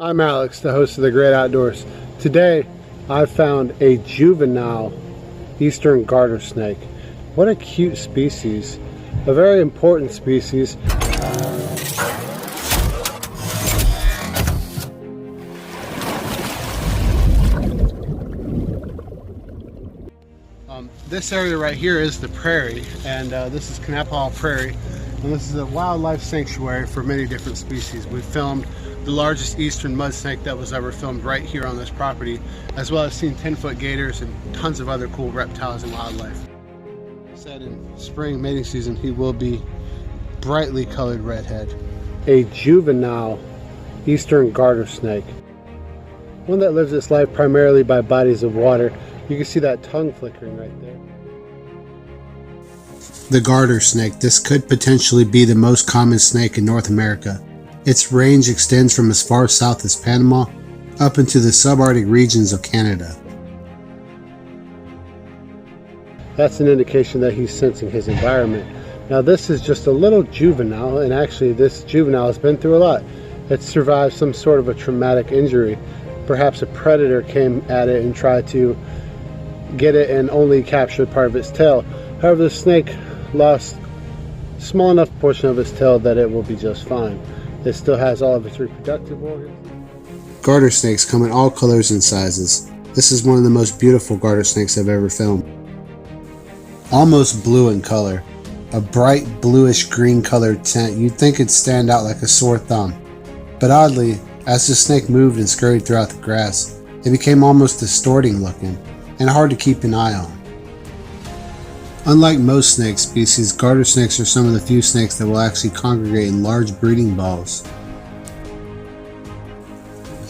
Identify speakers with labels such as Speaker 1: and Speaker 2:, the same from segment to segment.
Speaker 1: I'm Alex, the host of The Great Outdoors. Today, I've found a juvenile Eastern Garter Snake. What a cute species. A very important species. This area right here is the prairie, and this is Panama Prairie, and this is a wildlife sanctuary for many different species. We filmed the largest eastern mud snake that was ever filmed right here on this property, as well as seen 10-foot gators and tons of other cool reptiles and wildlife. Said in spring mating season, he will be brightly colored redhead. A juvenile Eastern Garter Snake. One that lives its life primarily by bodies of water. You can see that tongue flickering right there. The garter snake. This could potentially be the most common snake in North America. Its range extends from as far south as Panama up into the subarctic regions of Canada. That's an indication that he's sensing his environment. Now this is just a little juvenile, and actually this juvenile has been through a lot. It's survived some sort of a traumatic injury. Perhaps a predator came at it and tried to get it and only captured part of its tail. However, the snake lost a small enough portion of its tail that it will be just fine. It still has all of its reproductive organs. Garter snakes come in all colors and sizes. This is one of the most beautiful garter snakes I've ever filmed. Almost blue in color. A bright bluish green colored tint. You'd think it'd stand out like a sore thumb. But oddly, as the snake moved and scurried throughout the grass, it became almost distorting looking and hard to keep an eye on. Unlike most snake species, garter snakes are some of the few snakes that will actually congregate in large breeding balls.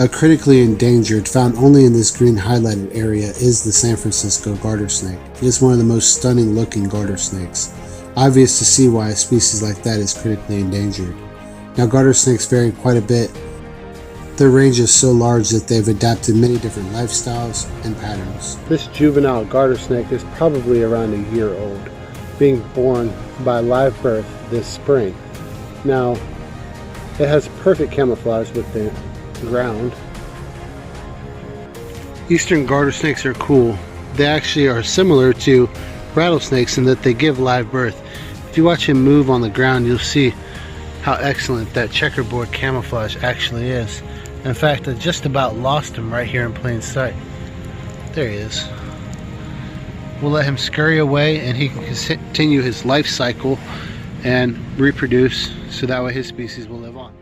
Speaker 1: A critically endangered, found only in this green highlighted area, is the San Francisco garter snake. It is one of the most stunning looking garter snakes. Obvious to see why a species like that is critically endangered. Now, garter snakes vary quite a bit. Their range is so large that they've adapted many different lifestyles and patterns. This juvenile garter snake is probably around a year old, being born by live birth this spring. Now, it has perfect camouflage with the ground. Eastern garter snakes are cool. They actually are similar to rattlesnakes in that they give live birth. If you watch him move on the ground, you'll see how excellent that checkerboard camouflage actually is. In fact, I just about lost him right here in plain sight. There he is. We'll let him scurry away and he can continue his life cycle and reproduce, so that way his species will live on.